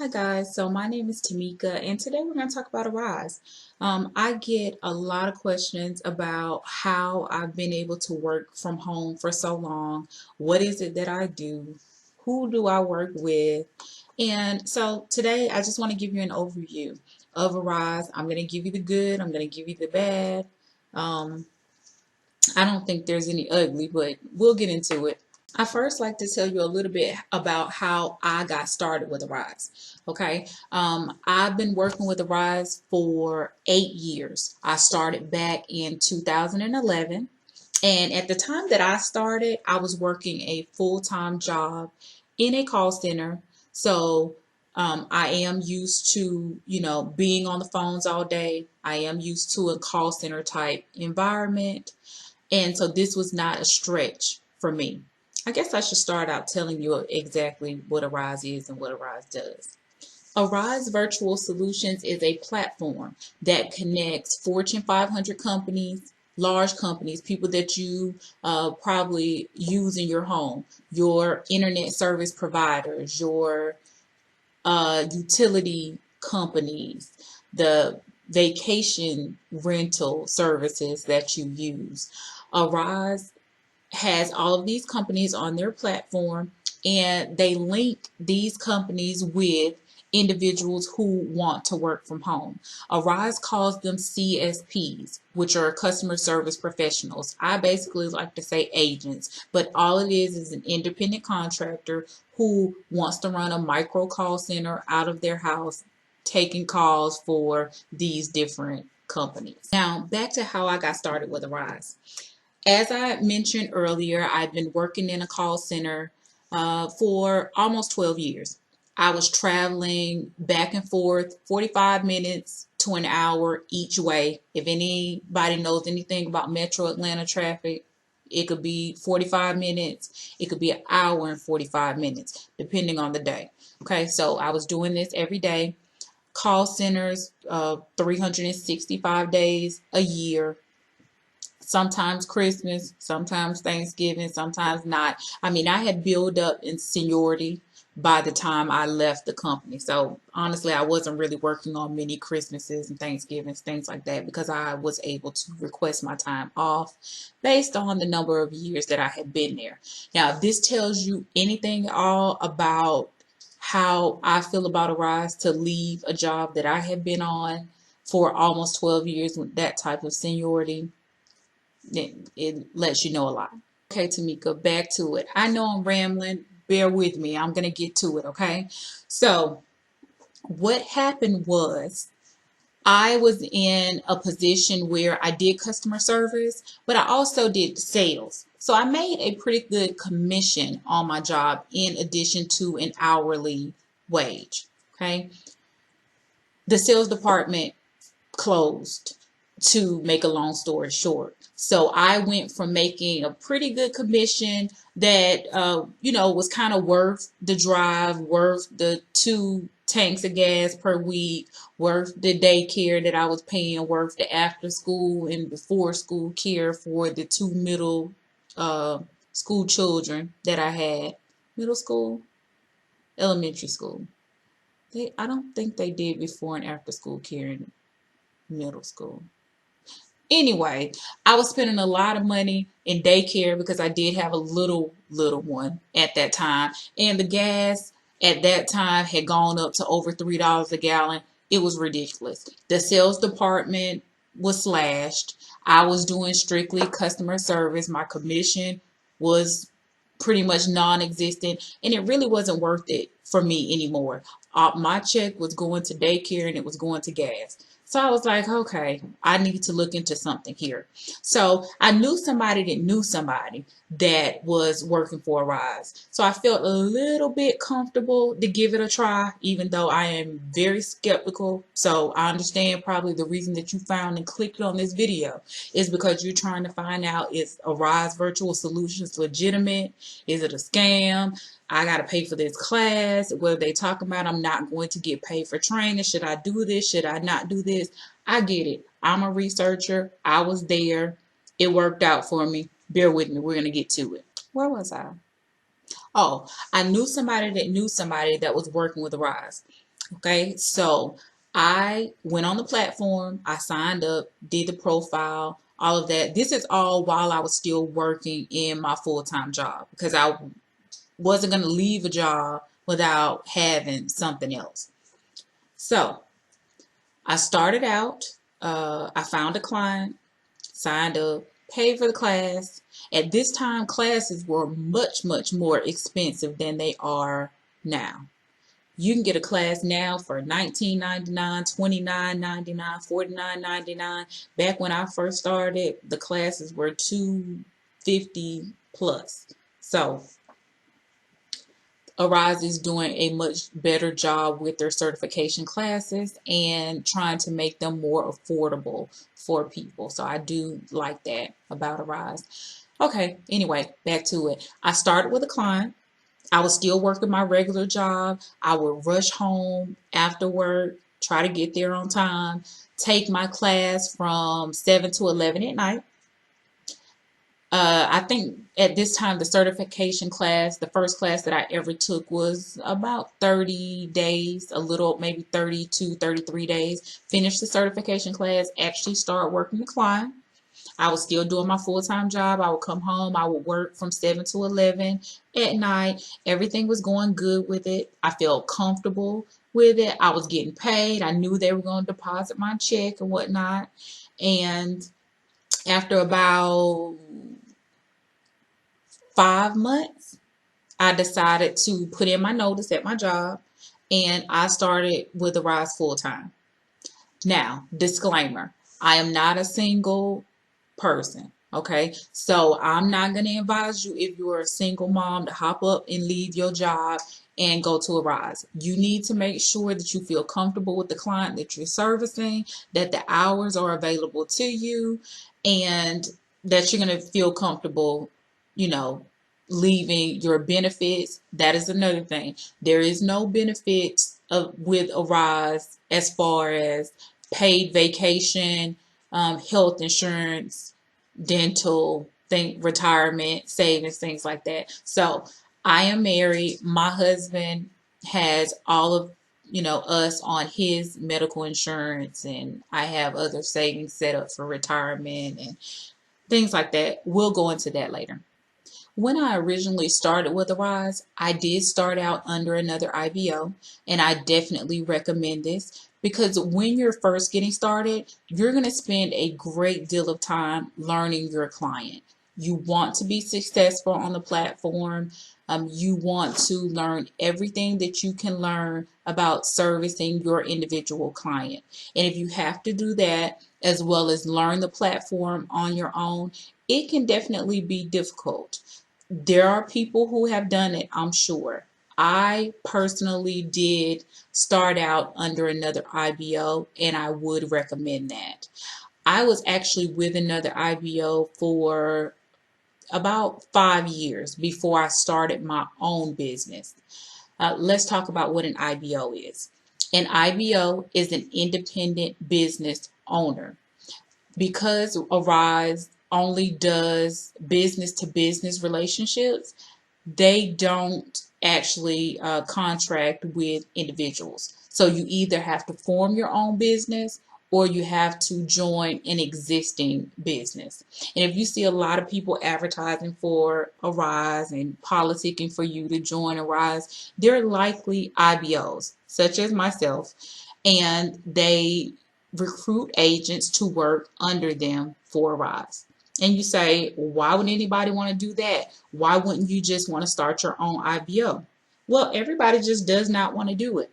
Hi guys, so my name is Tamika and today we're going to talk about Arise. I get a lot of questions about how I've been able to work from home for so long. What is it that I do? Who do I work with? And so today I just want to give you an overview of Arise. I'm going to give you the good, I'm going to give you the bad. Um, I don't think there's any ugly, but we'll get into it. I first like to tell you a little bit about how I got started with Arise. Okay, I've been working with Arise for 8 years. I started back in 2011, and at the time that I started, I was working a full-time job in a call center. So I am used to, being on the phones all day. I am used to a call center type environment. And so this was not a stretch for me. I guess I should start out telling you exactly what Arise is and what Arise does. Arise Virtual Solutions is a platform that connects Fortune 500 companies, large companies, people that you probably use in your home, your internet service providers, your utility companies, the vacation rental services that you use. Arise has all of these companies on their platform, and they link these companies with individuals who want to work from home. Arise calls them CSPs, which are customer service professionals. I basically like to say agents, but all it is an independent contractor who wants to run a micro call center out of their house, taking calls for these different companies. Now, back to how I got started with Arise. As I mentioned earlier, I've been working in a call center for almost 12 years. I was traveling back and forth 45 minutes to an hour each way. If anybody knows anything about Metro Atlanta traffic, it could be 45 minutes, it could be an hour and 45 minutes, depending on the day. Okay, so I was doing this every day. Call centers, 365 days a year. Sometimes Christmas, sometimes Thanksgiving, sometimes not. I mean, I had built up in seniority by the time I left the company. So honestly, I wasn't really working on many Christmases and Thanksgivings, things like that, because I was able to request my time off based on the number of years that I had been there. Now, if this tells you anything at all about how I feel about Arise to leave a job that I had been on for almost 12 years with that type of seniority, it lets you know a lot. Okay, Tamika, back to it. I know I'm rambling. Bear with me. I'm going to get to it, okay? So, what happened was I was in a position where I did customer service, but I also did sales. So, I made a pretty good commission on my job in addition to an hourly wage, okay? The sales department closed, to make a long story short. So I went from making a pretty good commission that, was kind of worth the drive, worth the 2 tanks of gas per week, worth the daycare that I was paying, worth the after school and before school care for the 2 middle school children that I had. Middle school, elementary school. I don't think they did before and after school care in middle school. Anyway, I was spending a lot of money in daycare because I did have a little one at that time. And the gas at that time had gone up to over $3 a gallon. It was ridiculous. The sales department was slashed. I was doing strictly customer service. My commission was pretty much non-existent, and it really wasn't worth it for me anymore. My check was going to daycare and it was going to gas. So I was like, okay, I need to look into something here. So I knew somebody that knew somebody that was working for Arise. So I felt a little bit comfortable to give it a try, even though I am very skeptical. So I understand probably the reason that you found and clicked on this video is because you're trying to find out, is Arise Virtual Solutions legitimate? Is it a scam? I got to pay for this class. What are they talking about? I'm not going to get paid for training. Should I do this? Should I not do this? I get it. I'm a researcher. I was there. It worked out for me. Bear with me. We're going to get to it. Where was I? Oh, I knew somebody that was working with Arise. Okay, so I went on the platform, I signed up, did the profile, all of that. This is all while I was still working in my full-time job because I wasn't going to leave a job without having something else. So I started out, I found a client, signed up, paid for the class. At this time, classes were much, much more expensive than they are now. You can get a class now for $19.99, $29.99, $49.99. Back when I first started, the classes were $250 plus. So Arise is doing a much better job with their certification classes and trying to make them more affordable for people. So I do like that about Arise. Okay, anyway, back to it. I started with a client. I was still working my regular job. I would rush home after work, try to get there on time, take my class from 7 to 11 at night. I think at this time, the certification class, the first class that I ever took was about 30 days, a little, maybe 32, 33 days. Finished the certification class, actually start working the client. I was still doing my full-time job. I would come home. I would work from 7 to 11 at night. Everything was going good with it. I felt comfortable with it. I was getting paid. I knew they were going to deposit my check and whatnot. And after about 5 months, I decided to put in my notice at my job and I started with Arise full time. Now, disclaimer, I am not a single person. Okay, so I'm not going to advise you if you're a single mom to hop up and leave your job and go to Arise. You need to make sure that you feel comfortable with the client that you're servicing, that the hours are available to you, and that you're going to feel comfortable, you know, leaving your benefits. That is another thing. There is no benefits with Arise as far as paid vacation, health insurance, dental, retirement, savings, things like that. So I am married. My husband has all of us on his medical insurance, and I have other savings set up for retirement and things like that. We'll go into that later. When I originally started with Arise, I did start out under another IBO, and I definitely recommend this because when you're first getting started, you're going to spend a great deal of time learning your client. You want to be successful on the platform. You want to learn everything that you can learn about servicing your individual client. And if you have to do that, as well as learn the platform on your own, it can definitely be difficult. There are people who have done it, I'm sure. I personally did start out under another IBO, and I would recommend that. I was actually with another IBO for about 5 years before I started my own business. Let's talk about what an IBO is. An IBO is an independent business owner. Because Arise only does business to business relationships, they don't actually contract with individuals. So you either have to form your own business or you have to join an existing business. And if you see a lot of people advertising for Arise and politicking for you to join Arise, they're likely IBOs, such as myself, and they recruit agents to work under them for Arise. And you say, why would anybody want to do that? Why wouldn't you just want to start your own IBO? Well, everybody just does not want to do it.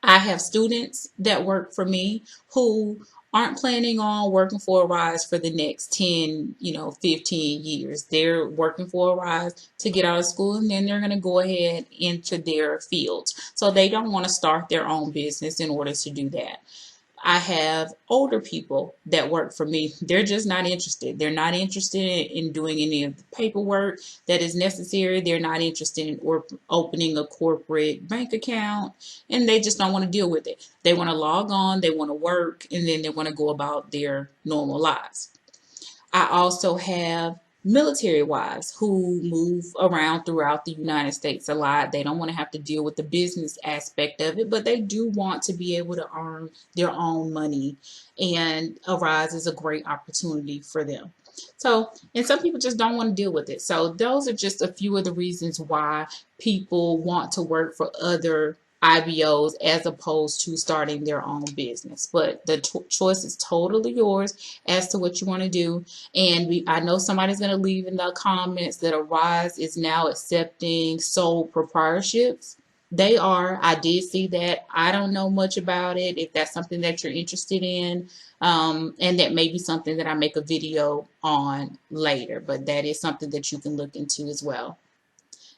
I have students that work for me who aren't planning on working for Arise for the next 10, 15 years. They're working for Arise to get out of school, and then they're going to go ahead into their fields. So they don't want to start their own business in order to do that. I have older people that work for me. They're just not interested. They're not interested in doing any of the paperwork that is necessary. They're not interested in opening a corporate bank account, and they just don't want to deal with it. They want to log on, they want to work, and then they want to go about their normal lives. I also have military wives who move around throughout the United States a lot. They don't want to have to deal with the business aspect of it, but they do want to be able to earn their own money, and Arise is a great opportunity for them. So, and some people just don't want to deal with it. So, those are just a few of the reasons why people want to work for other IBOs as opposed to starting their own business. But the choice is totally yours as to what you want to do. And I know somebody's going to leave in the comments that Arise is now accepting sole proprietorships. They are. I did see that. I don't know much about it. If that's something that you're interested in, and that may be something that I make a video on later, but that is something that you can look into as well.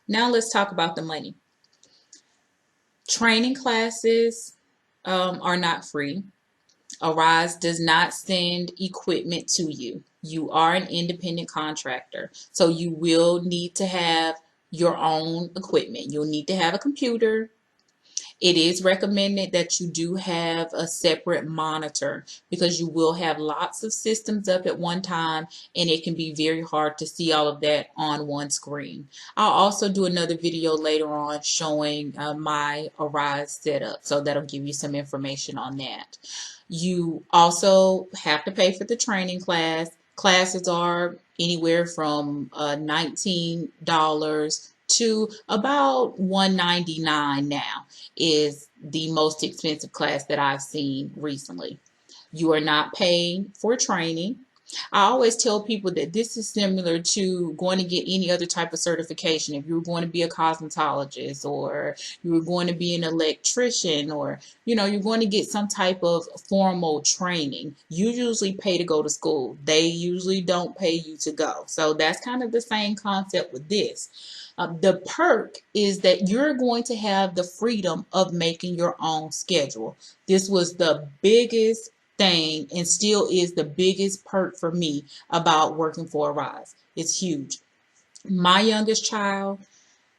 Now let's talk about the money. Training classes are not free. Arise does not send equipment to you. You are an independent contractor, so you will need to have your own equipment. You'll need to have a computer. It is recommended that you do have a separate monitor because you will have lots of systems up at one time, and it can be very hard to see all of that on one screen. I'll also do another video later on showing my Arise setup, so that'll give you some information on that. You also have to pay for the training class. Classes are anywhere from $19 to about $199 now is the most expensive class that I've seen recently. You are not paying for training. I always tell people that this is similar to going to get any other type of certification. If you're going to be a cosmetologist, or you're going to be an electrician, or you're going to get some type of formal training, you usually pay to go to school. They usually don't pay you to go. So that's kind of the same concept with this. The perk is that you're going to have the freedom of making your own schedule. This was the biggest thing and still is the biggest perk for me about working for Arise. It's huge. My youngest child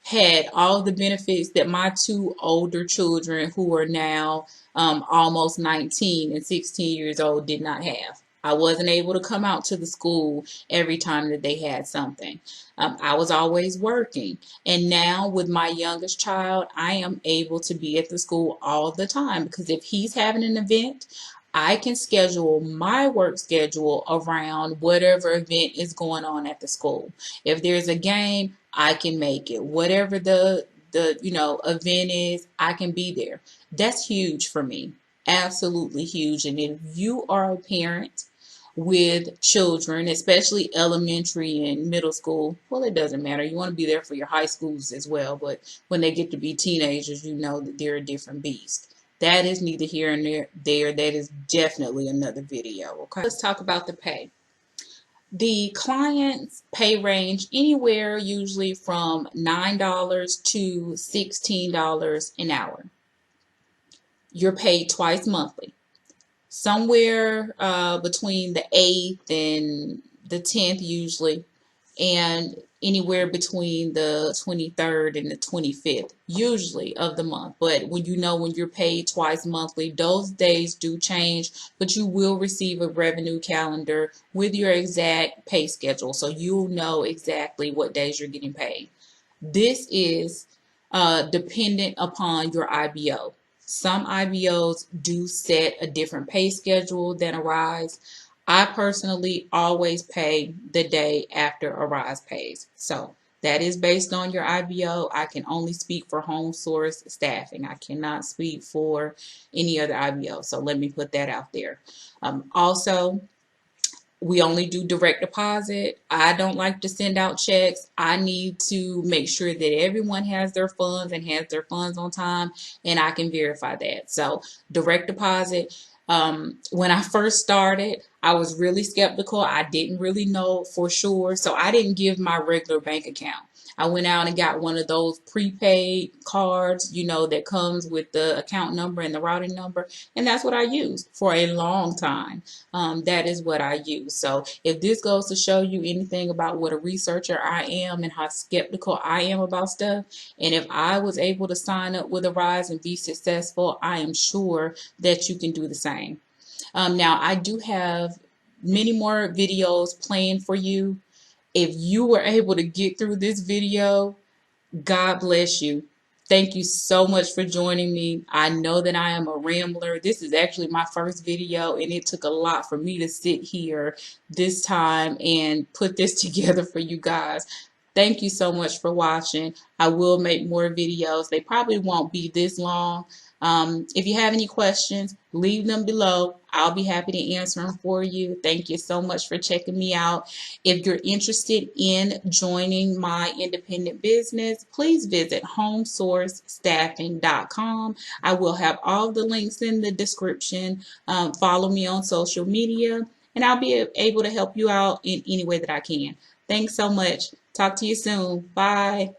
had all the benefits that my two older children, who are now almost 19 and 16 years old, did not have. I wasn't able to come out to the school every time that they had something. I was always working. And now with my youngest child, I am able to be at the school all the time because if he's having an event, I can schedule my work schedule around whatever event is going on at the school. If there's a game, I can make it. Whatever the event is, I can be there. That's huge for me. Absolutely huge. And if you are a parent with children, especially elementary and middle school, well, it doesn't matter. You want to be there for your high schools as well. But when they get to be teenagers, you know that they're a different beast. That is neither here nor there. That is definitely another video. Okay, let's talk about the pay. The clients pay range anywhere usually from $9 to $16 an hour. You're paid twice monthly. Somewhere between the 8th and the 10th usually, and anywhere between the 23rd and the 25th usually of the month. But when you're paid twice monthly, those days do change, but you will receive a revenue calendar with your exact pay schedule, so you'll know exactly what days you're getting paid. This is dependent upon your IBO. Some IBOs do set a different pay schedule than Arise. I personally always pay the day after Arise pays. So that is based on your IBO. I can only speak for home source staffing. I cannot speak for any other IBO. So let me put that out there. Also, we only do direct deposit. I don't like to send out checks. I need to make sure that everyone has their funds and has their funds on time, and I can verify that. So direct deposit. When I first started, I was really skeptical. I didn't really know for sure, so I didn't give my regular bank account. I went out and got one of those prepaid cards, that comes with the account number and the routing number, and that's what I used for a long time. That is what I use. So if this goes to show you anything about what a researcher I am and how skeptical I am about stuff, and if I was able to sign up with Arise and be successful, I am sure that you can do the same. Now, I do have many more videos planned for you. If you were able to get through this video, God bless you. Thank you so much for joining me. I know that I am a rambler. This is actually my first video, and it took a lot for me to sit here this time and put this together for you guys. Thank you so much for watching. I will make more videos. They probably won't be this long. If you have any questions, leave them below. I'll be happy to answer them for you. Thank you so much for checking me out. If you're interested in joining my independent business, please visit homesourcestaffing.com. I will have all the links in the description. Follow me on social media, and I'll be able to help you out in any way that I can. Thanks so much. Talk to you soon. Bye.